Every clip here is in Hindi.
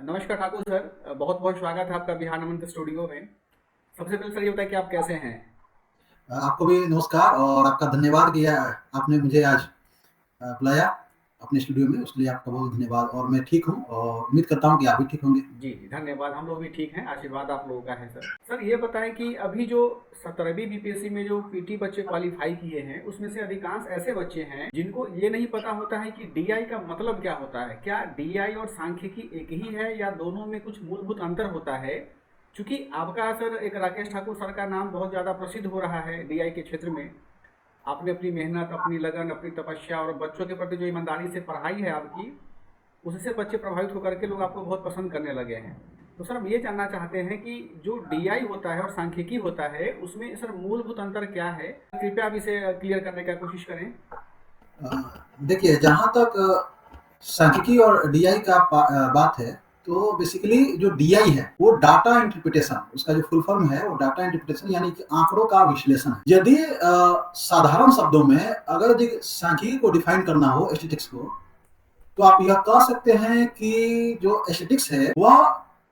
नमस्कार ठाकुर सर। बहुत बहुत स्वागत है आपका बिहार नमन के स्टूडियो में। सबसे पहले सर ये बताइए कि आप कैसे हैं? आपको भी नमस्कार और आपका धन्यवाद कि आपने मुझे आज बुलाया अपने स्टूडियो में, उसके लिए आपका बहुत धन्यवाद। और मैं ठीक हूँ और उम्मीद करता हूँ कि आप भी ठीक होंगे। जी धन्यवाद। हम लोग भी ठीक हैं, आशीर्वाद आप लोगों का है सर। सर ये बताएं कि अभी जो 17वीं बीपीएससी में जो पीटी बच्चे क्वालिफाई किए हैं उसमें से अधिकांश ऐसे बच्चे हैं जिनको ये नहीं पता होता है कि डीआई का मतलब क्या होता है। क्या डीआई और सांख्यिकी एक ही है या दोनों में कुछ मूलभूत अंतर होता है? चूंकि आपका सर एक राकेश ठाकुर सर का नाम बहुत ज़्यादा प्रसिद्ध हो रहा है डीआई के क्षेत्र में। आपने अपनी मेहनत, अपनी लगन, अपनी तपस्या और बच्चों के प्रति जो ईमानदारी से पढ़ाई है आपकी, उससे बच्चे प्रभावित होकर के लोग आपको बहुत पसंद करने लगे हैं। तो सर हम ये जानना चाहते हैं कि जो डीआई होता है और सांख्यिकी होता है उसमें सर मूलभूत अंतर क्या है? कृपया आप इसे क्लियर करने का कोशिश करें। देखिए, जहाँ तक सांख्यिकी और डीआई का बात है, तो बेसिकली जो डीआई है वो डाटा इंटरप्रिटेशन, उसका जो फुल फॉर्म है वो डाटा इंटरप्रिटेशन यानी कि आंकड़ों का विश्लेषण है। यदि साधारण शब्दों में अगर यदि सांख्यिकी को डिफाइन करना हो, स्टैटिस्टिक्स को, तो आप यह कह सकते हैं कि जो स्टैटिस्टिक्स है वह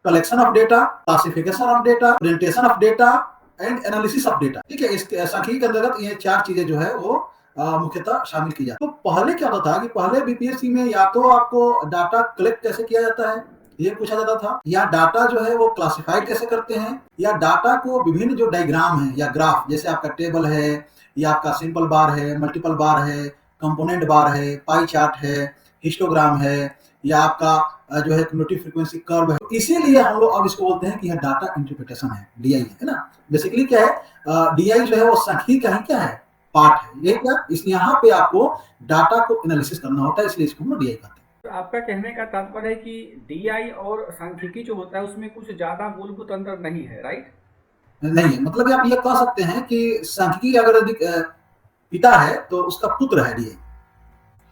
collection of data, classification of data, presentation of data and analysis of data. ठीक है, इस सांख्यिकी के अंतर्गत ये चार चीजें जो है वो मुख्यतः शामिल की जाती है। तो पहले क्या होता था कि पहले बीपीएससी में या तो आपको डाटा कलेक्ट कैसे किया जाता है ये पूछा जाता था, या डाटा जो है वो क्लासिफाई कैसे करते हैं, या डाटा को विभिन्न जो डायग्राम है या ग्राफ, जैसे आपका टेबल है या आपका सिंपल बार है, मल्टीपल बार है, कंपोनेंट बार है, पाई चार्ट है, हिस्टोग्राम है, या आपका जो है क्यूमुलेटिव फ्रीक्वेंसी कर्व है। तो इसीलिए हम लोग अब इसको बोलते हैं कि यह डाटा इंटरप्रिटेशन है, डीआई है ना। बेसिकली क्या है, डीआई जो है वो सांख्यिकी का ही क्या है, पार्ट है। ये क्या, इसलिए यहाँ पे आपको डाटा को एनालिसिस करना होता है, इसलिए इसको हम डीआई कहते हैं। तो आपका कहने का तात्पर्य है कि डीआई और सांख्यिकी जो होता है उसमें कुछ ज़्यादा मूलभूत अंतर नहीं है, राइट? नहीं है, मतलब आप ये कह सकते हैं कि सांख्यिकी अगर यदि पिता है तो उसका पुत्र है डीआई।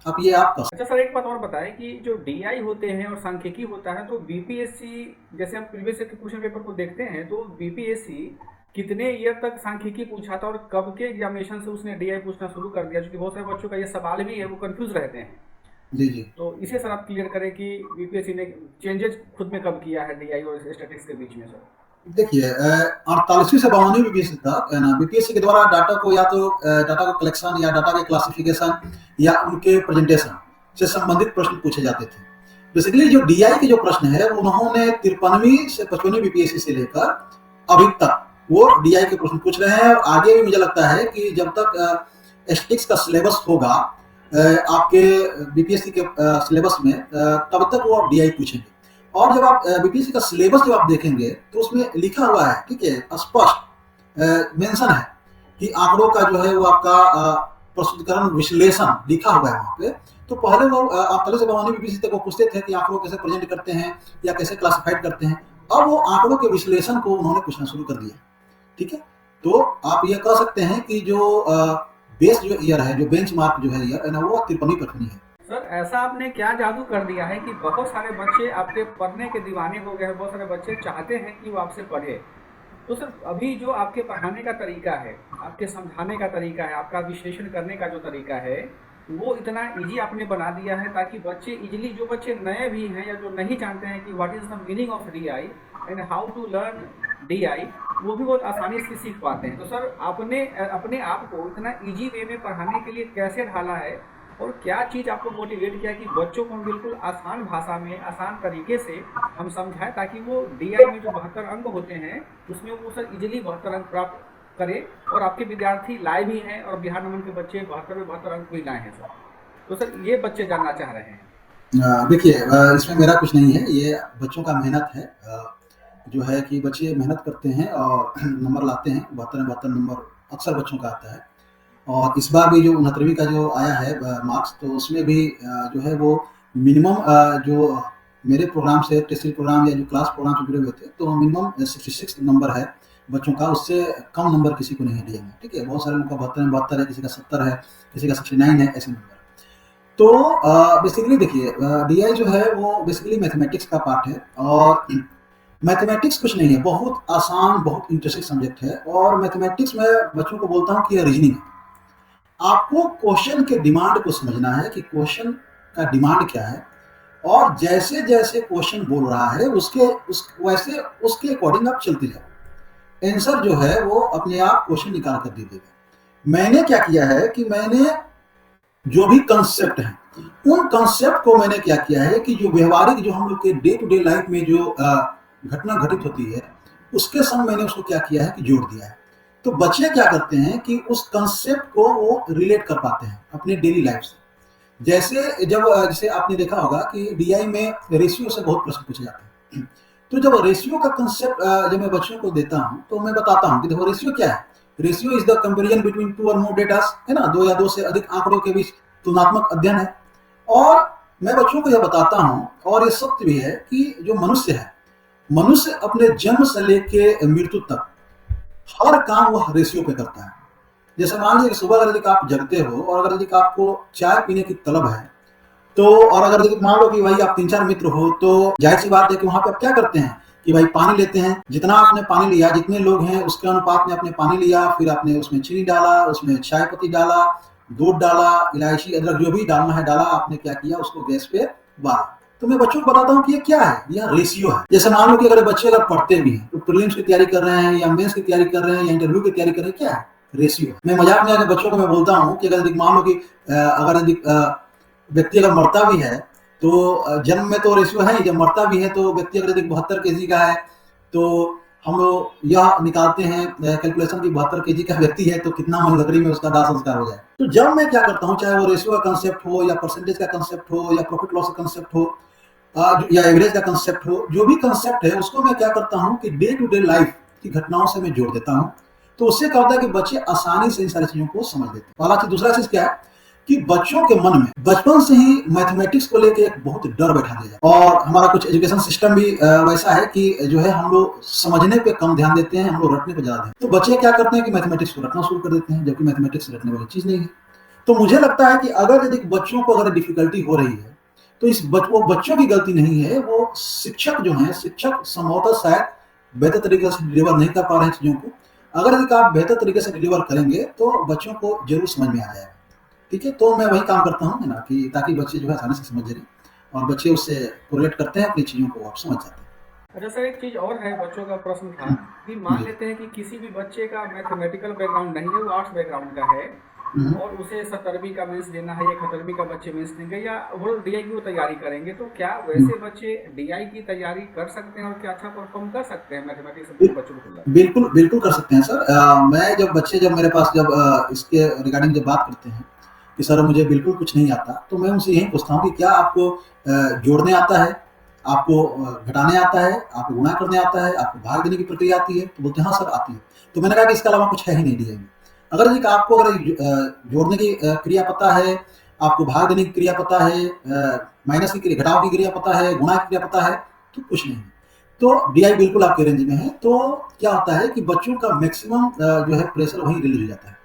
अब ये आप कह अच्छा सर, एक बात और बताएं कि जो डीआई होते हैं और सांख्यिकी होता है तो बीपीएससी, जैसे हम प्रीवियस क्वेश्चन पेपर को देखते हैं तो बीपीएससी कितने ईयर तक सांख्यिकी पूछा था और कब के एग्जामिनेशन से उसने डीआई पूछना शुरू कर दिया? क्योंकि बहुत सारे बच्चों का ये सवाल भी है, वो कंफ्यूज रहते हैं। जी जी। तो इसे सर आप क्लियर करें कि बीपीएससी ने चेंजेस खुद में कब किया है डीआई और स्टैटिस्टिक्स के बीच में सर। देखिए, 48वीं से 52वीं बीपीएससी तक है ना, बीपीएससी के द्वारा डाटा को या तो डाटा को कलेक्शन या डाटा के क्लासिफिकेशन या उनके प्रेजेंटेशन से संबंधित प्रश्न पूछे जाते थे। बेसिकली जो डीआई के जो प्रश्न है उन्होंने 53वीं से 55वीं बीपीएससी से लेकर अभी तक वो डीआई के प्रश्न पूछ रहे हैं। और आगे भी मुझे लगता है कि जब तक स्टैटिस्टिक्स का सिलेबस होगा आपके बीपीएससी के सिलेबस में, तब तक वो डीआई पूछेंगे। और जब आप बीपीएससी का सिलेबस जब आप देखेंगे तो उसमें लिखा हुआ है, ठीक है, स्पष्ट मेंशन है कि आंकड़ों का जो है वो आपका प्रस्तुतिकरण विश्लेषण लिखा हुआ है वहाँ पे। तो पहले वो आप पहले से भवानी बीपीएससी तक वो पूछते थे कि आंकड़ों कैसे प्रेजेंट करते हैं या कैसे क्लासिफाइड करते हैं। अब वो आंकड़ों के विश्लेषण को उन्होंने पूछना शुरू कर दिया। ठीक है, तो आप ये कह सकते हैं कि जो बेस जो ईयर है, जो बेंच मार्क जो है ईयर है ना, वो 53वीं 55वीं है। सर ऐसा आपने क्या जादू कर दिया है कि बहुत सारे बच्चे आपके पढ़ने के दीवाने हो गए हैं, बहुत सारे बच्चे चाहते हैं कि वो आपसे पढ़े। तो सर अभी जो आपके पढ़ाने का तरीका है, आपके समझाने का तरीका है, आपका विश्लेषण करने का जो तरीका है, वो इतना इजी आपने बना दिया है ताकि बच्चे इजीली, जो बच्चे नए भी हैं या जो नहीं जानते हैं कि what is the meaning of DI and how to learn DI, वो भी बहुत आसानी से सीख पाते हैं। तो सर आपने अपने आप को इतना इजी वे में पढ़ाने के लिए कैसे ढाला है और क्या चीज़ आपको मोटिवेट किया कि बच्चों को हम बिल्कुल आसान भाषा में, आसान तरीके से हम समझाएं ताकि वो डीआई में जो 72 अंक होते हैं उसमें वो सर इजीली 72 अंक प्राप्त करे? और आपके विद्यार्थी लाए भी हैं और बिहार नमन के बच्चे 72 में 72 अंक भी लाए हैं सर। तो सर ये बच्चे जानना चाह रहे हैं। देखिए, इसमें मेरा कुछ नहीं है, ये बच्चों का मेहनत है। जो है कि बच्चे मेहनत करते हैं और नंबर लाते हैं, 72 में 72 नंबर अक्सर बच्चों का आता है। और इस बार भी जो 69वीं का जो आया है मार्क्स, तो उसमें भी जो है वो मिनिमम जो मेरे प्रोग्राम से टेस्टिंग प्रोग्राम या जो क्लास प्रोग्राम से जुड़े हुए थे, तो मिनिमम 66 नंबर है बच्चों का, उससे कम नंबर किसी को नहीं दिया है। ठीक है, बहुत सारे लोगों का 72 में 72 है, किसी का 70 है, किसी का 69 है, ऐसे नंबर। तो बेसिकली देखिए, डीआई जो है वो बेसिकली मैथमेटिक्स का पार्ट है। और मैथमेटिक्स कुछ नहीं है, बहुत आसान, बहुत इंटरेस्टिंग सब्जेक्ट है। और मैथमेटिक्स में बच्चों को बोलता हूँ कि यह रीजनिंग है। आपको क्वेश्चन के डिमांड को समझना है कि क्वेश्चन का डिमांड क्या है, और जैसे जैसे क्वेश्चन बोल रहा है वैसे उसके अकॉर्डिंग आप चलते जाओ। आंसर जो है वो अपने आप क्वेश्चन निकाल कर दे देगा। मैंने क्या किया है कि मैंने जो भी कंसेप्ट है उन कंसेप्ट को मैंने क्या किया है कि जो व्यवहारिक जो हम लोग के डे टू डे लाइफ में जो घटना घटित होती है उसके संग मैंने उसको क्या किया है कि जोड़ दिया है। तो बच्चे क्या करते हैं कि उस कंसेप्ट को वो रिलेट कर पाते हैं अपने डेली लाइफ से। जैसे आपने देखा होगा कि डीआई में रेशियो से बहुत प्रश्न पूछे जाते हैं। तो जब रेशियो का कंसेप्ट जब मैं बच्चों को देता हूं तो मैं बताता हूं कि देखो रेशियो क्या है। Ratio is the comparison between two और मोर डेटास, है ना, दो या दो से अधिक आंकड़ों के बीच तुलनात्मक अध्ययन है। और मैं बच्चों को यह बताता हूं और ये सत्य भी है कि जो मनुष्य है, मनुष्य अपने जन्म से लेके मृत्यु तक हर काम वह रेशियो पे करता है। जैसे मान लीजिए सुबह अगर यदि आप जगते हो और अगर यदि आपको चाय पीने की तलब है, तो और अगर यदि मान लो कि भाई आप 3-4 मित्र हो, तो जाहिर सी बात है कि वहां पे आप क्या करते हैं कि भाई पानी लेते हैं। जितना आपने पानी लिया, जितने लोग हैं उसके अनुपात में आपने पानी लिया, फिर आपने उसमें चीनी डाला, उसमें चाय पत्ती डाला, दूध डाला, इलायची अदरक जो भी डालना है डाला, आपने क्या किया उसको गैस पे उबाला। तो मैं बच्चों को बताता हूँ कि ये क्या है, यह रेशियो है। जैसे मान लो कि अगर बच्चे अगर पढ़ते भी हैं तो प्रीलिम्स की तैयारी कर रहे हैं या मेंस की तैयारी कर रहे हैं या इंटरव्यू की तैयारी कर रहे हैं, क्या है, रेशियो। मैं मजाक में आकर बच्चों को मैं बोलता हूँ कि अगर मान लो कि अगर व्यक्ति अगर मरता भी है तो जन्म में तो रेशियो है ही, जब मरता भी है तो व्यक्ति अगर 72 kg का है तो हम लोग यह निकालते हैं कैलकुलेशन की 72 kg का व्यक्ति है तो कितना मन लकड़ी में उसका दाह संस्कार हो जाए। तो जब मैं क्या करता हूँ, चाहे वो रेशियो का कंसेप्ट हो या परसेंटेज का कंसेप्ट हो या प्रॉफिट लॉस का कंसेप्ट हो या एवरेज का कंसेप्ट हो, जो भी कंसेप्ट है उसको मैं क्या करता हूँ कि डे टू डे लाइफ की घटनाओं से मैं जोड़ देता हूँ। तो उससे क्या होता है कि बच्चे आसानी से इन सारी चीजों को समझ लेते हैं। पहला चीज। दूसरा चीज क्या है कि बच्चों के मन में बचपन से ही मैथमेटिक्स को लेके एक बहुत डर बैठा दिया जाए। और हमारा कुछ एजुकेशन सिस्टम भी वैसा है कि जो है हम लोग समझने पे कम ध्यान देते हैं, हम लोग रटने पे ज्यादा ध्यान। तो बच्चे क्या करते हैं कि मैथमेटिक्स को रटना शुरू कर देते हैं, जबकि मैथमेटिक्स रटने वाली चीज नहीं है। तो मुझे लगता है कि अगर यदि बच्चों को अगर डिफिकल्टी हो रही है तो वो बच्चों की गलती नहीं है, वो शिक्षक जो है, शिक्षक संभवतः शायद बेहतर तरीके से डिलीवर नहीं कर पा रहे हैं चीजों को। अगर यदि आप बेहतर तरीके से डिलीवर करेंगे तो बच्चों को जरूर समझ में आ जाएगा। ठीक है, तो मैं वही काम करता हूँ, है ना, कि ताकि बच्चे जो है आसानी से समझ जाए और बच्चे उससे कोरिलेट करते हैं, अपनी चीज़ों को आप समझ जाते हैं। अच्छा सर, एक चीज़ और है, बच्चों का प्रश्न था कि मान जी। लेते हैं कि किसी भी बच्चे का मैथमेटिकल बैकग्राउंड नहीं है, वो आर्ट्स बैकग्राउंड का है हम्म। और उसे 17वीं का मेंस देना है या 11वीं का बच्चे मेंस देंगे या वो डीआई की वो तैयारी करेंगे, तो क्या वैसे बच्चे डीआई की तैयारी कर सकते हैं और क्या अच्छा परफॉर्म कर सकते हैं मैथमेटिक्स बिल- बच्चों को तुलना में? बिल्कुल बिल्कुल कर सकते हैं सर। मैं जब बच्चे जब मेरे पास जब इसके रिगार्डिंग जब बात करते हैं कि सर मुझे बिल्कुल कुछ नहीं आता, तो मैं उनसे यही पूछता हूँ कि क्या आपको जोड़ने आता है, आपको घटाने आता है, आपको गुणा करने आता है, आपको भाग देने की प्रक्रिया आती है? तो बोलते हैं हाँ सर आती है। तो मैंने कहा कि इसके अलावा कुछ है ही नहीं डीआई में। अगर जी आपको अगर जोड़ने की क्रिया पता है, आपको भाग देने की क्रिया पता है, माइनस की क्रिया, घटाव की क्रिया पता है, गुणा की क्रिया पता है, तो कुछ नहीं। तो डीआई बिल्कुल आपके रेंज में है। तो क्या होता है कि बच्चों का मैक्सिमम जो है प्रेशर वहीं रिलीज हो जाता है।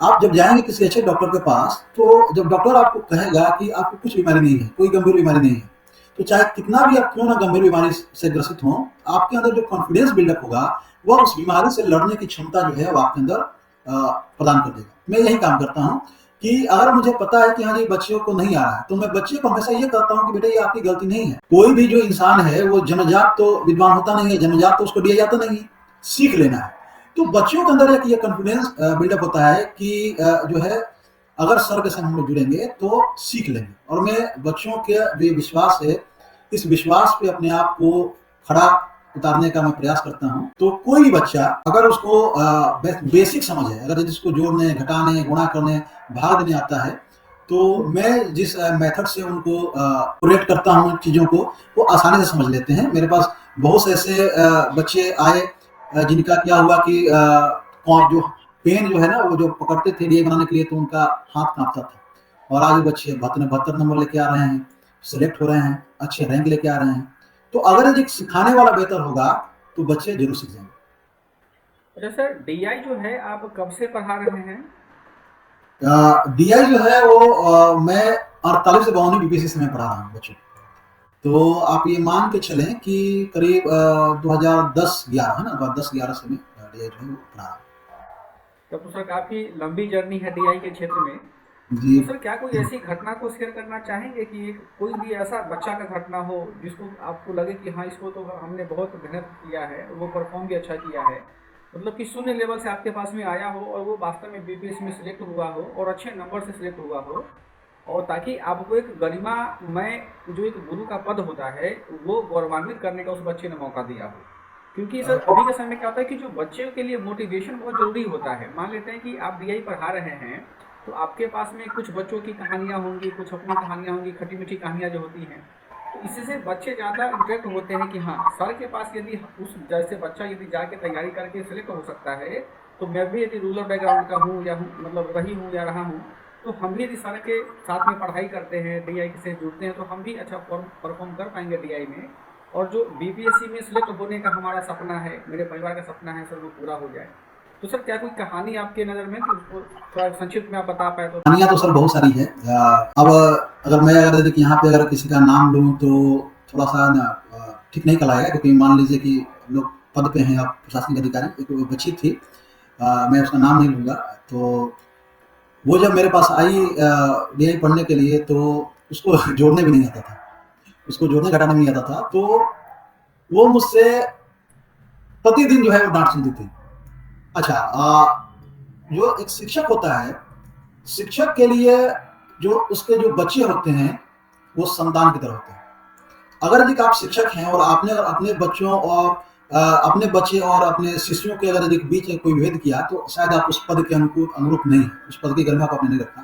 आप जब जाएंगे किसी अच्छे डॉक्टर के पास, तो जब डॉक्टर आपको कहेगा कि आपको कुछ बीमारी नहीं है, कोई गंभीर बीमारी नहीं है, तो चाहे कितना भी आप क्यों ना गंभीर बीमारी से ग्रसित हो, आपके अंदर जो कॉन्फिडेंस बिल्डअप होगा वह उस बीमारी से लड़ने की क्षमता जो है वो आपके अंदर प्रदान कर देगा। मैं यही काम करता हूँ कि अगर मुझे पता है कि हाँ जी बच्चों को नहीं आ रहा है, तो मैं बच्चे को हमेशा ये कहता हूँ कि बेटा ये आपकी गलती नहीं है। कोई भी जो इंसान है वो जन्मजात तो विद्वान होता नहीं है, जन्मजात तो उसको दिया जाता नहीं है, सीख लेना है। तो बच्चों के अंदर एक ये कॉन्फिडेंस बिल्डअप होता है कि जो है अगर सर के संग हम लोग जुड़ेंगे तो सीख लेंगे। और मैं बच्चों के जो विश्वास है, इस विश्वास पे अपने आप को खड़ा उतारने का मैं प्रयास करता हूँ। तो कोई भी बच्चा अगर उसको बेसिक समझ है, अगर जिसको जोड़ने, घटाने, गुणा करने, भाग देने आता है, तो मैं जिस मेथड से उनको कोरिलेट करता हूँ चीज़ों को, वो आसानी से समझ लेते हैं। मेरे पास बहुत से ऐसे बच्चे आए जिनका क्या हुआ कि कौन जो पेन जो है ना वो जो पकड़ते थे डीआई बनाने के लिए, तो उनका हाथ कांपता था। और आज बच्चे 72 नंबर लेके आ रहे हैं, सिलेक्ट हो रहे हैं, अच्छे रैंक लेके आ रहे हैं। तो अगर यदि सिखाने वाला बेहतर होगा तो बच्चे जरूर सीख जाएंगे। अच्छा सर, डीआई जो है आप कब से पढ़ा रहे हैं? डीआई जो है वो मैं 48 से 52 बीपीएससी से मैं पढ़ा रहा हूँ बच्चों को। तो आप ये मान के चलें कि करीब 2010-11 है ना, 2010-11 से मैं डीआई जो है वो पढ़ा रहा हूँ। तब तो सर काफ़ी लंबी जर्नी है डीआई के क्षेत्र में। जी। तो सर क्या कोई ऐसी घटना को शेयर करना चाहेंगे कि एक कोई भी ऐसा बच्चा का घटना हो जिसको आपको लगे कि हाँ इसको तो हमने बहुत मेहनत किया है, वो परफॉर्म भी अच्छा किया है, मतलब कि शून्य लेवल से आपके पास में आया हो और वो वास्तव में बीपीएस में सिलेक्ट हुआ हो और अच्छे नंबर से सिलेक्ट हुआ हो, और ताकि आपको एक गरिमामय जो एक गुरु का पद होता है वो गौरवान्वित करने का उस बच्चे ने मौका दिया हो। क्योंकि सर अभी के समय में क्या होता है कि जो बच्चे के लिए मोटिवेशन बहुत ज़रूरी होता है। मान लेते हैं कि आप डीआई पढ़ा रहे हैं, तो आपके पास में कुछ बच्चों की कहानियाँ होंगी, कुछ अपनी कहानियाँ होंगी, खटी मीठी कहानियाँ जो होती हैं, तो इससे बच्चे ज़्यादा इंटरेक्ट होते हैं कि हाँ सर के पास यदि उस जैसे बच्चा यदि जाके तैयारी करके सेलेक्ट हो सकता है, तो मैं भी यदि रूरल बैकग्राउंड का हूँ या हूँ मतलब रही हूँ या रहा हूँ, तो हम भी यदि सर के साथ में पढ़ाई करते हैं, डीआई से जुड़ते हैं, तो हम भी अच्छा परफॉर्म कर पाएंगे डीआई में। और जो बीपीएससी में सिलेक्ट होने का हमारा सपना है, मेरे परिवार का सपना है सर, वो पूरा हो जाए। तो सर क्या कोई कहानी आपके नज़र में कि उसको थोड़ा संक्षिप्त में आप बता पाए तो। कहानियाँ तो सर बहुत सारी है। अब अगर मैं अगर देखिए यहाँ पे अगर किसी का नाम लूँ तो थोड़ा सा ना ठीक नहीं कहलाएगा, क्योंकि मान लीजिए कि हम लोग पद पे हैं, आप प्रशासनिक अधिकारी, एक वो बच्ची थी, मैं उसका नाम नहीं लूँगा। तो वो जब मेरे पास आई डीआई पढ़ने के लिए, तो उसको जोड़ने भी नहीं आता था, उसको जोड़ने घटाना भी नहीं आता था। तो वो मुझसे प्रतिदिन जो है वो डांट सुनती थी। अच्छा, जो एक शिक्षक होता है, शिक्षक के लिए जो उसके जो बच्चे होते हैं वो संतान की तरह होते हैं। अगर यदि आप शिक्षक हैं और आपने अपने बच्चों और अपने बच्चे और अपने शिष्यों के अगर यदि बीच में कोई भेद किया, तो शायद आप उस पद के अनुरूप नहीं है, उस पद की गरिमा को आपने नहीं रखा।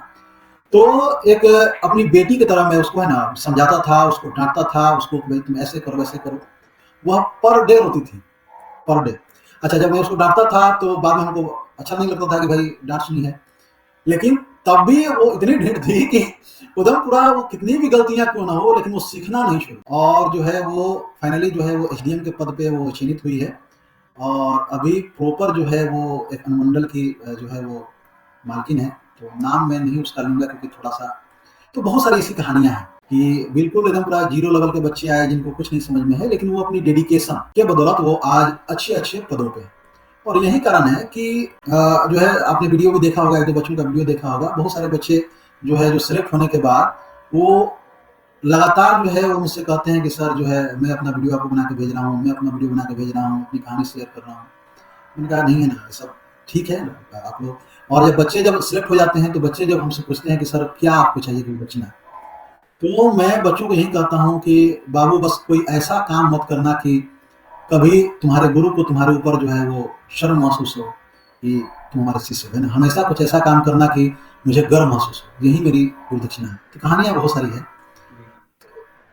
तो एक अपनी बेटी की तरह मैं उसको है ना समझाता था, उसको डांटता था, उसको भाई तुम ऐसे करो वैसे करो। वह पर डे होती थी, पर डे। अच्छा, जब मैं उसको डांटता था तो बाद में हमको अच्छा नहीं लगता था कि भाई डांट सुनी है, लेकिन तब भी वो इतनी ढीठ थी कि उधम पूरा वो कितनी भी गलतियां क्यों ना हो, लेकिन वो सीखना नहीं छोड़ी, और जो है वो फाइनली जो है वो एसडीएम के पद पे वो चयनित हुई है। और अभी प्रॉपर जो है वो एक अनुमंडल की जो है वो मालकिन है। तो नाम मैं नहीं उसका लूंगा क्योंकि थोड़ा सा, तो बहुत सारी ऐसी कहानियां हैं कि बिल्कुल एकदम पूरा जीरो लेवल के बच्चे आए जिनको कुछ नहीं समझ में है, लेकिन वो अपनी डेडिकेशन के बदौलत वो आज अच्छे अच्छे पदों पे हैं। और यही कारण है कि जो है आपने वीडियो भी देखा होगा, एक दो बच्चों का वीडियो देखा होगा, बहुत सारे बच्चे जो है जो सिलेक्ट होने के बाद वो लगातार जो है वो मुझसे कहते हैं कि सर जो है मैं अपना वीडियो आपको बना के भेज रहा हूँ, मैं अपना वीडियो बना के भेज रहा हूँ, अपनी कहानी शेयर कर रहा हूँ। मैंने कहा नहीं है ना, ये सब ठीक है आप लोग। और जब बच्चे जब सिलेक्ट हो जाते हैं तो बच्चे जब हमसे पूछते हैं कि सर क्या आपको चाहिए कि बचना, तो मैं बच्चों को यही कहता हूँ कि बाबू बस कोई ऐसा काम मत करना कि कभी तुम्हारे गुरु को तुम्हारे ऊपर जो है वो शर्म महसूस हो कि तुम हमारे शिष्य हो, है ना। हमेशा कुछ ऐसा काम करना कि मुझे गर्व महसूस हो, यही मेरी गुरु दक्षिणा है। तो कहानियां बहुत सारी है। जी।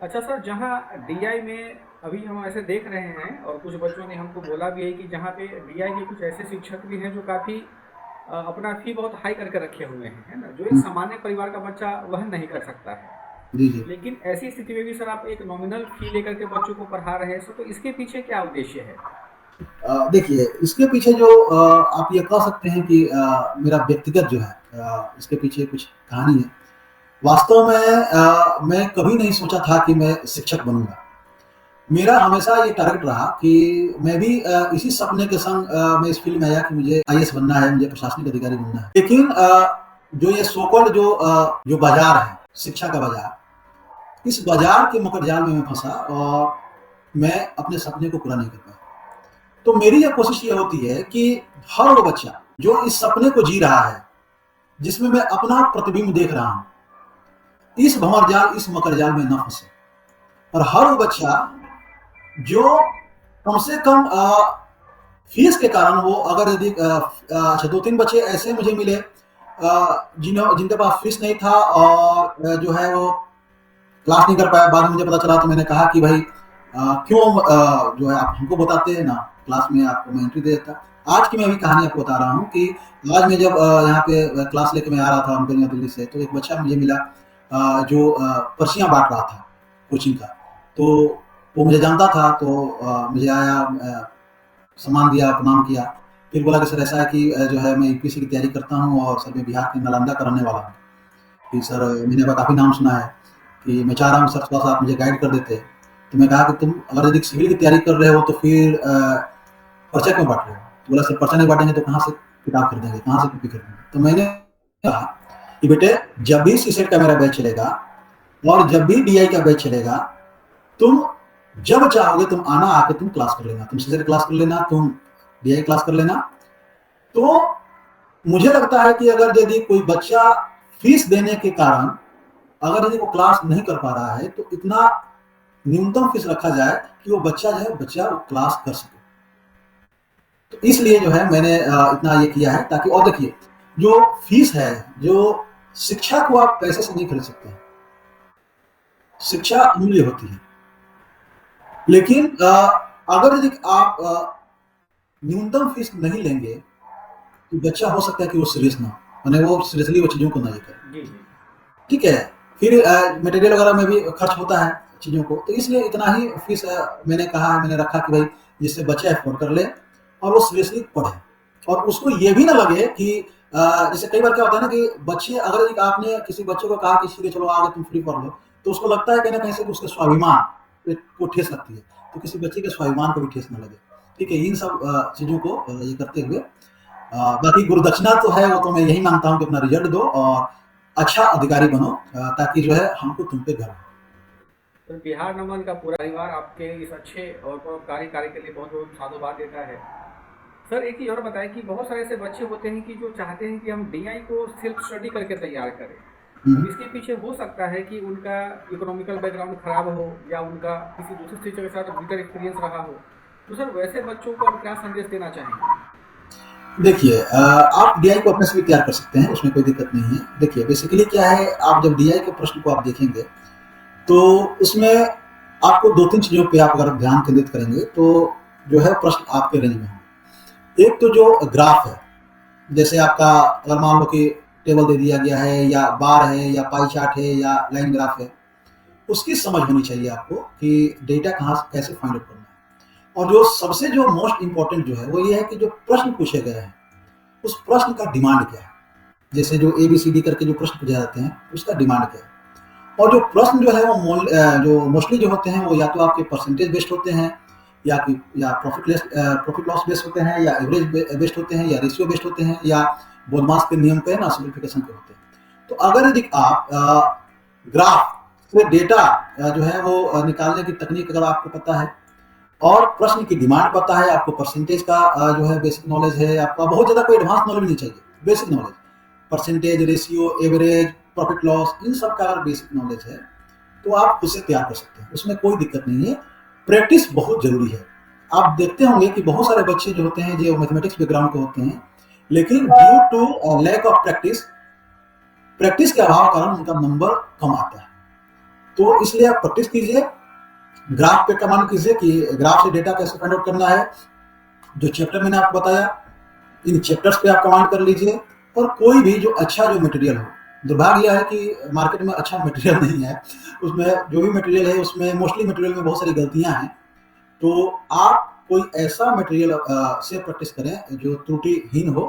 अच्छा सर, जहाँ डीआई में अभी हम ऐसे देख रहे हैं और कुछ बच्चों ने हमको बोला भी है कि जहाँ पे डीआई के कुछ ऐसे शिक्षक भी हैं जो काफ़ी अपना फी बहुत हाई करके रखे हुए हैं, है ना, जो एक सामान्य परिवार का बच्चा वहन नहीं कर सकता है। जी जी। लेकिन ऐसी स्थिति में भी सर आप एक नॉमिनल फी लेकर के बच्चों को पढ़ा रहे हैं, सर तो इसके पीछे क्या उद्देश्य है? देखिए इसके पीछे जो आप ये कह सकते हैं कि मेरा व्यक्तिगत जो है इसके पीछे कुछ कहानी है। वास्तव में मैं कभी नहीं सोचा था कि मैं शिक्षक बनूंगा। मेरा हमेशा ये टारगेट रहा कि मैं भी इसी सपने के संग मैं इस फील्ड में आया कि मुझे आईएएस बनना है, मुझे प्रशासनिक अधिकारी बनना है। लेकिन जो ये सोकॉल्ड जो बाजार है, शिक्षा का बाजार, इस बाजार के मकड़जाल में मैं फंसा और मैं अपने सपने को पूरा नहीं कर पाया। तो मेरी ये कोशिश ये होती है कि हर वो बच्चा जो इस सपने को जी रहा है, जिसमें मैं अपना प्रतिबिंब देख रहा हूँ, इस भंवरजाल, इस मकड़जाल में न फंसे। और हर वो बच्चा जो कम से कम फीस के कारण वो अगर यदि अच्छा दो तीन बच्चे ऐसे मुझे मिले जिनके पास फीस नहीं था और जो है वो क्लास नहीं कर पाया। बाद में मुझे पता चला तो मैंने कहा कि भाई क्यों जो है आप हमको बताते हैं ना, क्लास में आपको मैं एंट्री दे देता। आज की मैं अभी कहानी आपको बता रहा हूँ कि आज मैं जब यहाँ पे क्लास लेके मैं आ रहा था उनके लिए दिल्ली से, तो एक बच्चा मुझे मिला जो पर्चियाँ बांट रहा था कोचिंग का। तो वो मुझे जानता था, तो मुझे आया, सम्मान दिया, प्रणाम किया। फिर बोला कि सर ऐसा है कि जो है मैं यूपीएससी की तैयारी करता हूँ और सर मैं बिहार के नालंदा का रहने वाला हूँ। कि सर मैंने आपका काफ़ी नाम सुना है कि मैं चाह रहा हूँ सर थोड़ा सा आप मुझे गाइड कर देते। तो मैं कहा कि तुम अगर यदि सिविल की तैयारी कर रहे हो तो फिर पर्चा क्यों बांट रहे हो? तो बोला सर पर्चा नहीं बांटेंगे तो कहाँ से किताब खरीदेंगे, कहाँ से कॉपी खरीदेंगे? तो मैंने कहा कि बेटे जब भी सीसेट का मेरा बैच चलेगा और जब भी डीआई का बैच चलेगा, तुम जब चाहोगे तुम आना, आके तुम क्लास कर लेना, तुम सीसेट क्लास कर लेना, तुम डीआई क्लास कर लेना। तो मुझे लगता है कि अगर यदि कोई बच्चा फीस देने के कारण अगर यदि वो क्लास नहीं कर पा रहा है, तो इतना न्यूनतम फीस रखा जाए कि वो बच्चा वो क्लास कर सके। तो इसलिए जो है मैंने इतना ये किया है, ताकि और देखिए जो फीस है, जो शिक्षा को आप पैसे से नहीं खरीद सकते हैं, शिक्षा अमूल्य होती है। लेकिन अगर यदि आप न्यूनतम फीस नहीं लेंगे, तो बच्चा हो सकता है कि वो सीरियस ना हो, माने वो सीरियसली वो चीज़ों को ना ये करे। जी, जी। ठीक है, फिर मटेरियल वगैरह में भी खर्च होता है चीज़ों को, तो इसलिए इतना ही फीस मैंने कहा है, मैंने रखा कि भाई जिससे बच्चा अफोर्ड कर ले और वो सीरियसली पढ़े, और उसको ये भी ना लगे कि जैसे कई बार क्या होता है ना कि बच्चे, अगर एक आपने किसी बच्चे को कहा कि ठीक है चलो आगे तुम फ्री पढ़ लो, तो उसको लगता है कहीं ना कहीं से कि उसके स्वाभिमान को ठेस लगती है, तो किसी बच्चे के स्वाभिमान को भी ठेस ना लगे। ठीक है, इन सब चीज़ों को ये करते हुए बाकी गुरुदक्षिणा तो है, वो तो मैं यही मांगता हूँ कि अपना रिजल्ट दो और अच्छा अधिकारी बनो, ताकि जो है हमको तुम पे गर्व हो। तो बिहार नमन का पूरा परिवार आपके इस अच्छे और परोपकारी कार्य के लिए बहुत बहुत साधुवाद देता है। सर एक चीज़ और बताएं कि बहुत सारे ऐसे बच्चे होते हैं कि जो चाहते हैं कि हम डीआई को सेल्फ स्टडी करके तैयार करें। अब हम्म। इसके पीछे हो सकता है कि उनका इकोनॉमिकल बैकग्राउंड खराब हो, या उनका किसी दूसरे टीचर के साथ बिटर एक्सपीरियंस रहा हो। तो सर वैसे बच्चों को आप क्या संदेश देना चाहेंगे? देखिए आप डीआई को अपने से भी तैयार कर सकते हैं, उसमें कोई दिक्कत नहीं है। देखिए बेसिकली क्या है, आप जब डीआई के प्रश्न को आप देखेंगे, तो उसमें आपको दो तीन चीज़ों पे आप अगर ध्यान केंद्रित करेंगे, तो जो है प्रश्न आपके रेंज में होंगे। एक तो जो ग्राफ है, जैसे आपका अगर मान लो कि टेबल दे दिया गया है, या बार है, या पाई चार्ट है, या लाइन ग्राफ है, उसकी समझ होनी चाहिए आपको कि डेटा कहाँ से कैसे फाइंड आउट करना है। और जो सबसे जो मोस्ट इंपॉर्टेंट जो है वो ये है कि जो प्रश्न पूछे गए हैं, उस प्रश्न का डिमांड क्या है। जैसे जो ए बी सी डी करके जो प्रश्न पूछे जाते हैं, उसका डिमांड क्या है। और जो प्रश्न जो है वो जो मोस्टली जो होते हैं, वो या तो आपके परसेंटेज बेस्ड होते हैं, या प्रॉफिट लॉस बेस्ड होते हैं, या एवरेज बेस्ड होते हैं, या रेशियो बेस्ड होते हैं, या बोलमास के नियम पे ना सिंप्लीफिकेशन के होते हैं। तो अगर यदि आप ग्राफ से डेटा जो है वो निकालने की तकनीक अगर आपको पता है, और प्रश्न की डिमांड पता है, आपको परसेंटेज का जो है बेसिक नॉलेज है, आपका बहुत ज़्यादा कोई एडवांस नॉलेज नहीं चाहिए, basic knowledge, percentage, ratio, average, profit loss, इन सब का अगर बेसिक नॉलेज है, तो आप खुद से तैयार कर सकते हैं, उसमें कोई दिक्कत नहीं है। प्रैक्टिस बहुत जरूरी है। आप देखते होंगे कि बहुत सारे बच्चे जो होते हैं जो मैथमेटिक्स बैकग्राउंड के होते हैं, लेकिन due to lack of practice, practice के अभाव के कारण उनका नंबर कम आता है। तो इसलिए आप प्रैक्टिस कीजिए, ग्राफ पे कमांड कीजिए कि ग्राफ से डेटा कैसे फाइंड आउट करना है। जो चैप्टर मैंने आपको बताया, इन चैप्टर्स पे आप कमांड कर लीजिए। और कोई भी जो अच्छा जो मटेरियल हो, दुर्भाग्य यह है कि मार्केट में अच्छा मटेरियल नहीं है, उसमें जो भी मटेरियल है उसमें मोस्टली मटेरियल में बहुत सारी गलतियां हैं। तो आप कोई ऐसा मटेरियल से प्रैक्टिस करें जो त्रुटिहीन हो।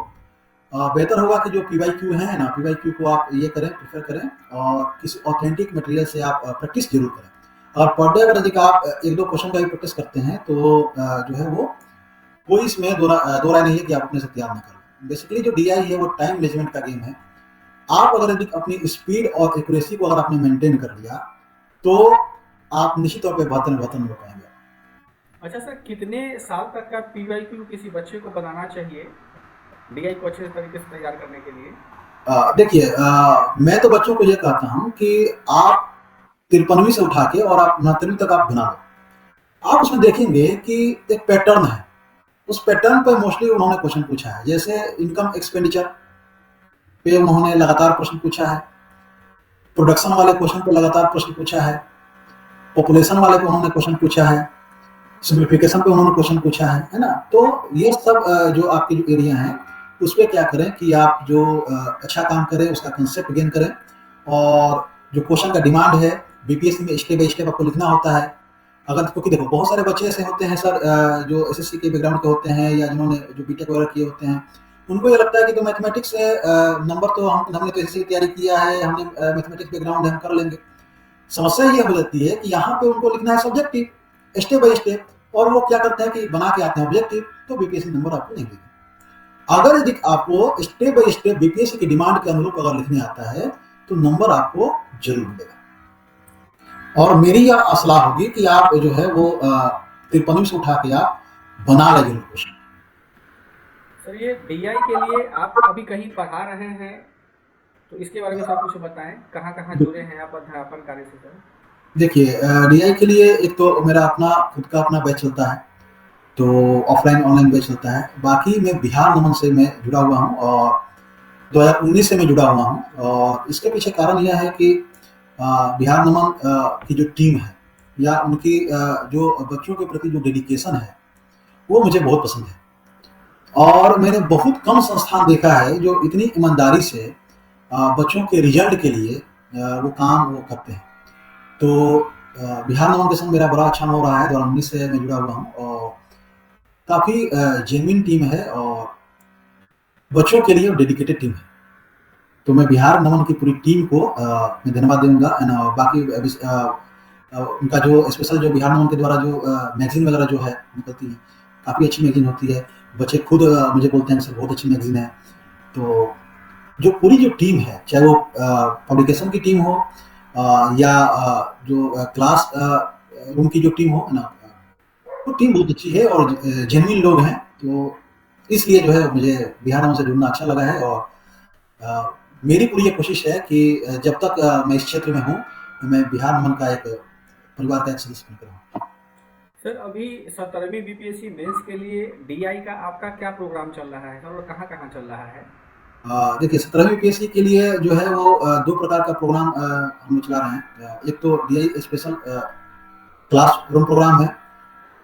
बेहतर होगा कि जो पीवाईक्यू है ना, पीवाईक्यू को आप ये करें, प्रेफर करें, और किसी ऑथेंटिक मटेरियल से आप प्रैक्टिस जरूर करें। और पर डे अगर यदि आप एक दो क्वेश्चन का भी प्रैक्टिस करते हैं, तो जो है वो कोई इसमें दो राय नहीं है कि आप अपने से तैयार ना करें। बेसिकली जो डीआई है वो टाइम मैनेजमेंट का गेम है। आप अगर यदि अपनी स्पीड और एक्यूरेसी को अगर आपने मेंटेन कर लिया, तो आप निश्चित तौर पे बेहतर बेहतर हो पाएंगे। अच्छा सर, कितने साल तक का पीवाईक्यू किसी बच्चे को बनाना चाहिए डीआई को अच्छे तरीके से तैयार करने के लिए? देखिए मैं तो बच्चों को ये कहता हूँ कि आप 53वीं से उठा के और आप 69वीं तक आप बना लो। आप उसमें देखेंगे कि एक पैटर्न है, उस पैटर्न पर मोस्टली उन्होंने क्वेश्चन पूछा है। जैसे इनकम एक्सपेंडिचर पे उन्होंने लगातार प्रश्न पूछा है, प्रोडक्शन वाले क्वेश्चन पे लगातार प्रश्न पूछा है, पॉपुलेशन वाले पे उन्होंने क्वेश्चन पूछा है, सिंप्लीफिकेशन पे उन्होंने क्वेश्चन पूछा है ना। तो ये सब जो आपके जो एरिया हैं, उस पर क्या करें कि आप जो अच्छा काम करें, उसका कंसेप्ट गेन करें। और जो क्वेश्चन का डिमांड है, बीपीएससी में स्टेप बाय स्टेप आपको लिखना होता है। अगर क्योंकि देखो बहुत सारे बच्चे ऐसे होते हैं सर, जो एसएससी के बैकग्राउंड के होते हैं, या जिन्होंने जो बीटेक वगैरह किए होते हैं, उनको ये लगता है कि तो मैथमेटिक्स से नंबर तो हमने तो एसएससी की तैयारी किया है, हमने मैथमेटिक्स बैकग्राउंड है, हम कर लेंगे। समस्या ये हो जाती है कि यहाँ पे उनको लिखना है सब्जेक्टिव, स्टेप बाय स्टेप, और वो क्या करते हैं कि बना के आते हैं ऑब्जेक्टिव, तो बीपीएससी नंबर आपको नहीं देगी। अगर यदि आपको स्टेप बाय स्टेप बीपीएससी की डिमांड के अनुरूप अगर लिखने आता है तो नंबर आपको जरूर मिलेगा। और मेरी यह सलाह होगी कि आप जो है वो तिरपनवीं से उठा के आप बना लें जरूर क्वेश्चन। सर ये डीआई के लिए आप अभी कहीं पढ़ा रहे हैं, तो इसके बारे में सर कुछ बताएं, कहाँ कहाँ जुड़े हैं आप अध्यापन कार्य से सर? देखिए डीआई के लिए एक तो मेरा अपना खुद का अपना बैच चलता है, तो ऑफलाइन ऑनलाइन बैच चलता है। बाकी मैं बिहार नमन से मैं जुड़ा हुआ हूँ और 2019 से मैं जुड़ा हुआ हूँ। और इसके पीछे कारण यह है कि बिहार नमन की जो टीम है या उनकी जो बच्चों के प्रति जो डेडिकेशन है वो मुझे बहुत पसंद है। और मैंने बहुत कम संस्थान देखा है जो इतनी ईमानदारी से बच्चों के रिजल्ट के लिए वो काम वो करते हैं। तो बिहार नमन के संग मेरा बड़ा अच्छा हो रहा है, 2019 से मैं जुड़ा हुआ हूँ और काफ़ी जेन्युइन टीम है और बच्चों के लिए डेडिकेटेड टीम है। तो मैं बिहार नमन की पूरी टीम को मैं धन्यवाद दूंगा। बाकी उनका जो स्पेशल जो बिहार नमन के द्वारा जो मैगजीन वगैरह जो है निकलती है, काफ़ी अच्छी मैगजीन होती है। बच्चे खुद मुझे बोलते हैं सर बहुत अच्छी मैगजीन है। तो जो पूरी जो टीम है, चाहे वो पब्लिकेशन की टीम हो या जो क्लास रूम की जो टीम हो ना, वो टीम बहुत अच्छी है और जेन्युइन लोग हैं। तो इसलिए जो है मुझे बिहार नमन से जुड़ना अच्छा लगा है। और मेरी पूरी ये कोशिश है कि जब तक मैं इस क्षेत्र में हूँ मैं बिहार नमन का एक परिवार का एक सदस्य बनकर रहूँ। सर अभी 17वीं बीपीएससी मेंस के लिए डीआई का आपका क्या प्रोग्राम चल रहा है सर, और कहाँ कहाँ चल रहा है? देखिए 17वीं बीपीएससी के लिए जो है वो दो प्रकार का प्रोग्राम हम लोग चला रहे हैं। एक तो डीआई स्पेशल क्लासरूम प्रोग्राम है।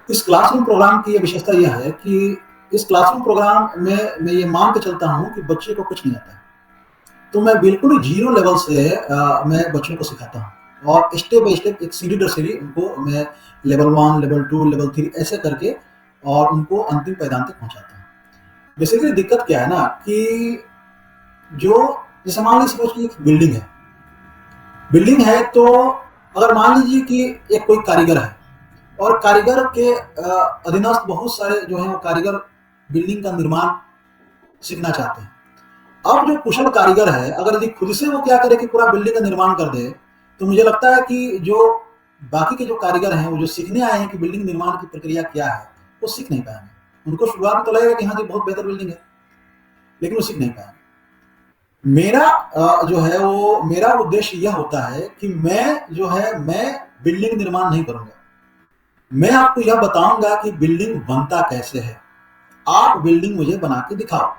इस क्लासरूम प्रोग्राम की विशेषता यह है कि इस क्लासरूम प्रोग्राम में मैं ये मान के चलता हूँ कि बच्चे को कुछ नहीं आता है, तो मैं बिल्कुल जीरो लेवल से मैं बच्चों को सिखाता हूँ और स्टेप बाय स्टेप एक सीढ़ी दर सीढ़ी उनको मैं लेवल 1, लेवल 2, लेवल 3 ऐसे करके और उनको अंतिम पायदान तक पहुँचाता हूँ। बेसिकली दिक्कत क्या है ना कि जो जैसे मान लीजिए सपोज कि एक बिल्डिंग है तो अगर मान लीजिए कि एक कोई कारीगर है और कारीगर के अधीनस्थ बहुत सारे जो है वो कारीगर बिल्डिंग का निर्माण सीखना चाहते हैं। अब जो कुशल कारीगर है अगर यदि खुद से वो क्या करे कि पूरा बिल्डिंग का निर्माण कर दे, तो मुझे लगता है कि जो बाकी के जो कारीगर हैं वो जो सीखने आए हैं कि बिल्डिंग निर्माण की प्रक्रिया क्या है, वो सीख नहीं पाएंगे। उनको शुरुआत में तो लगेगा कि हाँ जी बहुत बेहतर बिल्डिंग है, लेकिन वो सीख नहीं पाएंगे। मेरा जो है वो मेरा उद्देश्य यह होता है कि मैं बिल्डिंग निर्माण नहीं करूंगा, मैं आपको यह बताऊंगा कि बिल्डिंग बनता कैसे है। आप बिल्डिंग मुझे बना के दिखाओ,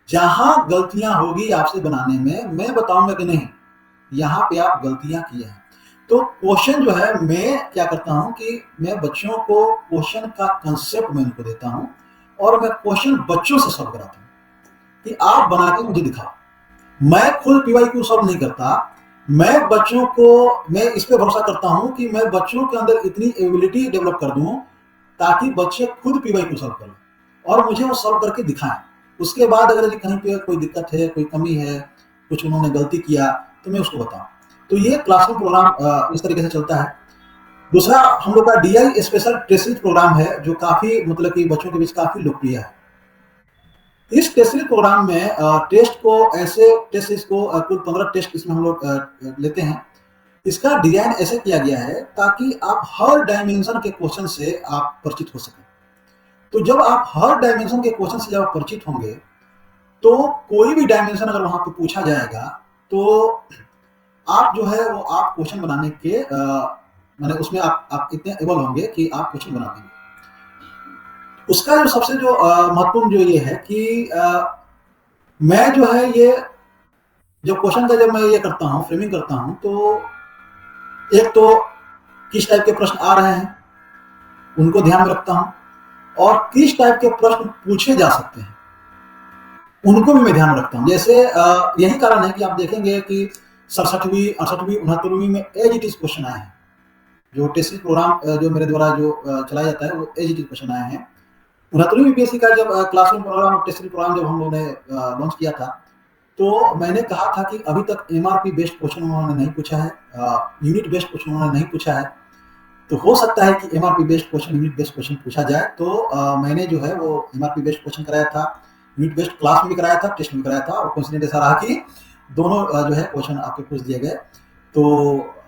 जहां गलतियां होगी आपसे बनाने में मैं बताऊंगा कि नहीं यहां पे आप गलतियां किए हैं। तो क्वेश्चन जो है मैं क्या करता हूं कि मैं बच्चों को क्वेश्चन का कंसेप्ट मैं उनको देता हूं और मैं क्वेश्चन बच्चों से सॉल्व कराता हूं कि आप बना के मुझे दिखाओ। मैं खुद पीवाईक्यू सॉल्व नहीं करता, मैं बच्चों को मैं इस पे भरोसा करता हूं कि मैं बच्चों के अंदर इतनी एबिलिटी डेवलप कर दूं ताकि बच्चे खुद पीवाईक्यू सॉल्व करें और मुझे वो सॉल्व करके दिखाएं। उसके बाद अगर कहीं पे कोई दिक्कत है, कोई कमी है, कुछ उन्होंने गलती किया तो मैं उसको बताऊं। तो ये क्लासरूम प्रोग्राम इस तरीके से चलता है। दूसरा हम लोग का डीआई स्पेशल टेस्ट प्रोग्राम है जो काफी मतलब कि बच्चों के बीच काफी लोकप्रिय है। इस टेस्ट प्रोग्राम में टेस्ट को ऐसे टेस्ट इसको कुल 15 टेस्ट इसमें हम लोग लेते हैं। इसका डिजाइन ऐसे किया गया है ताकि आप हर डायमेंशन के क्वेश्चन से आप परिचित हो सकें। तो जब आप हर डायमेंशन के क्वेश्चन से जब परिचित होंगे तो कोई भी डायमेंशन अगर वहां पे पूछा जाएगा तो आप जो है वो आप क्वेश्चन बनाने के माने उसमें आप इतने एबल होंगे कि आप क्वेश्चन बना देंगे। उसका जो सबसे जो महत्वपूर्ण जो ये है कि मैं जो है ये जब क्वेश्चन का जब मैं ये करता हूँ फ्रेमिंग करता हूँ तो एक तो किस टाइप के प्रश्न आ रहे हैं उनको ध्यान में रखता हूँ और किस टाइप के प्रश्न पूछे जा सकते हैं उनको भी मैं ध्यान रखता हूँ। जैसे यही कारण है कि आप देखेंगे कि 67वीं 68वीं 69वीं में एज इट इज क्वेश्चन आए हैं। जो टेस्ट प्रोग्राम जो मेरे द्वारा जो चलाया जाता है वो एज इट इज क्वेश्चन आए हैं। 69वीं बीपीएससी का जब क्लासरूम प्रोग्राम और टेस्ट प्रोग्राम जब हम लोगों ने लॉन्च किया था तो मैंने कहा था कि अभी तक एमआरपी बेस्ड क्वेश्चन उन्होंने नहीं पूछा है, यूनिट बेस्ड क्वेश्चन उन्होंने नहीं पूछा है। तो हो सकता है कि MRP based question unit based question पूछा जाए। तो मैंने जो है वो एमआरपी बेस्ड क्वेश्चन कराया था यूनिट बेस्ड क्लास में भी कराया था, टेस्ट में कराया था, और कोइंसिडेंट ऐसा रहा कि दोनों जो है क्वेश्चन आपके पूछ दिए गए। तो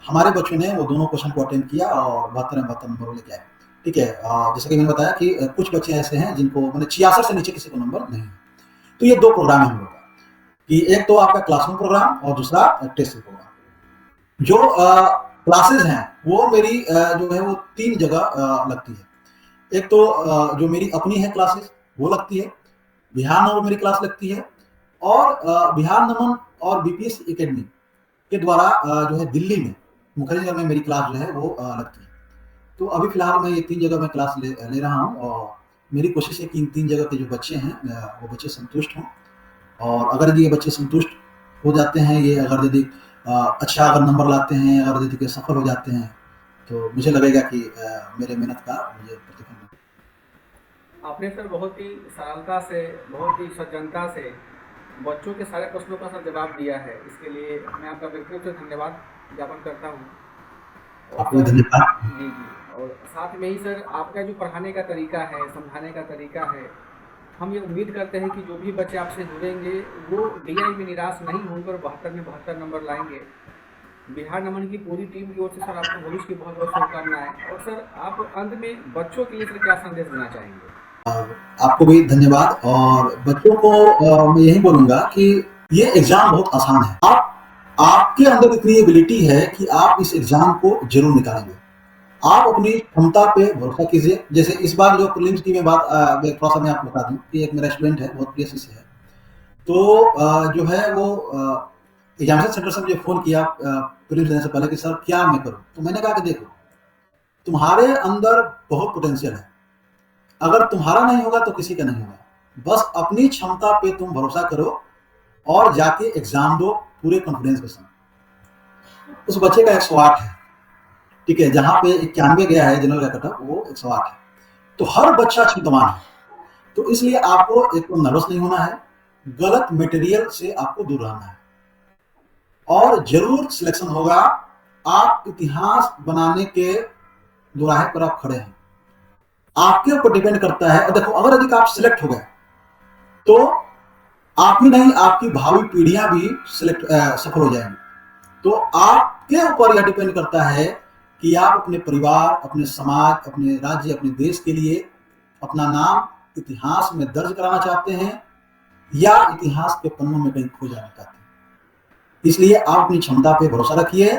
हमारे बच्चों ने वो दोनों क्वेश्चन को अटेंड किया और 72 नंबर लेके आए। ठीक है, जैसे कि मैंने बताया कि कुछ बच्चे ऐसे हैं जिनको मतलब 66 से नीचे किसी को नंबर नहीं है। तो ये 2 प्रोग्राम है हम लोग का, कि एक तो आपका क्लासरूम प्रोग्राम और दूसरा टेस्ट प्रोग्राम। जो क्लासेस हैं वो मेरी जो है वो 3 जगह लगती है। एक तो जो मेरी अपनी है क्लासेस वो लगती है, बिहार नमन मेरी क्लास लगती है, और बिहार नमन और बीपीएससी एकेडमी के द्वारा जो है दिल्ली में मुखर्जी नगर में मेरी क्लास जो है वो लगती है। तो अभी फिलहाल मैं ये 3 जगह मैं क्लास ले रहा हूँ, और मेरी कोशिश है कि इन 3 जगह के जो बच्चे हैं वो बच्चे संतुष्ट हों। और अगर यदि ये बच्चे संतुष्ट हो जाते हैं, ये अगर यदि अच्छा अगर नंबर लाते हैं, अगर यदि सफल हो जाते हैं, तो मुझे लगेगा कि मेरे मेहनत का मुझे प्रतिफल मिलेगा। आपने सर बहुत ही सरलता से, बहुत ही सज्जनता से बच्चों के सारे प्रश्नों का सर जवाब दिया है। इसके लिए मैं आपका व्यक्तिगत से धन्यवाद ज्ञापन करता हूँ। और आपको भी सर धन्यवाद। जी जी, और साथ में ही सर आपका जो पढ़ाने का तरीका है, समझाने का तरीका है, हम ये उम्मीद करते हैं कि जो भी बच्चे आपसे जुड़ेंगे वो डीआई में निराश नहीं होंगे और 72 में 72 नंबर लाएंगे। बिहार नमन की पूरी टीम की ओर से सर आपको भविष्य की बहुत बहुत शुभकामनाएं। और सर आप अंत में बच्चों के लिए सर क्या संदेश देना चाहेंगे? आपको भी धन्यवाद, और बच्चों को मैं यही बोलूंगा कि ये एग्जाम बहुत आसान है। आपके अंदर इतनी एबिलिटी है कि आप इस एग्जाम को जरूर निकालेंगे। आप अपनी क्षमता पे भरोसा कीजिए। जैसे इस बार जो प्रीलिम्स की मैं बात थोड़ा सा मैं आपको बता दूं कि एक मेरा स्टूडेंट है, बहुत प्रिय शिष्य है। तो जो है वो एग्जामिनेशन सेंटर से मुझे फोन किया प्रीलिम्स देने से पहले कि सर क्या मैं करूं। तो मैंने कहा कि देखो, तुम्हारे अंदर बहुत पोटेंशियल है, अगर तुम्हारा नहीं होगा तो किसी का नहीं होगा। बस अपनी क्षमता पे तुम भरोसा करो और जाके एग्जाम दो पूरे कॉन्फिडेंस के साथ। उस बच्चे का 108 है, ठीक है, जहां पे 91 गया है जनरल का कटअप, वो 108 है। तो हर बच्चा क्षमतावान है। तो इसलिए आपको एकदम नर्वस नहीं होना है, गलत मटेरियल से आपको दूर रहना है, और जरूर सिलेक्शन होगा। आप इतिहास बनाने के दोराहे पर आप खड़े हैं, आपके ऊपर डिपेंड करता है। और देखो, अगर यदि आप सिलेक्ट हो गए तो आप ही नहीं, आपकी भावी पीढ़ियां भी सफल हो जाएंगी। तो आपके ऊपर यह डिपेंड करता है कि आप अपने परिवार, अपने समाज, अपने राज्य, अपने देश के लिए अपना नाम इतिहास में दर्ज कराना चाहते हैं, या इतिहास के पन्नों में कहीं खो जाना चाहते हैं। इसलिए आप अपनी क्षमता पे भरोसा रखिए,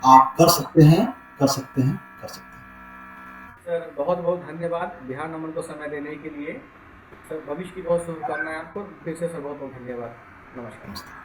आप कर सकते हैं, कर सकते हैं, कर सकते हैं। सर बहुत बहुत धन्यवाद बिहार नमन को समय देने के लिए। सर भविष्य की बहुत शुभकामनाएं आपको। फिर से सर बहुत बहुत धन्यवाद। नमस्कार।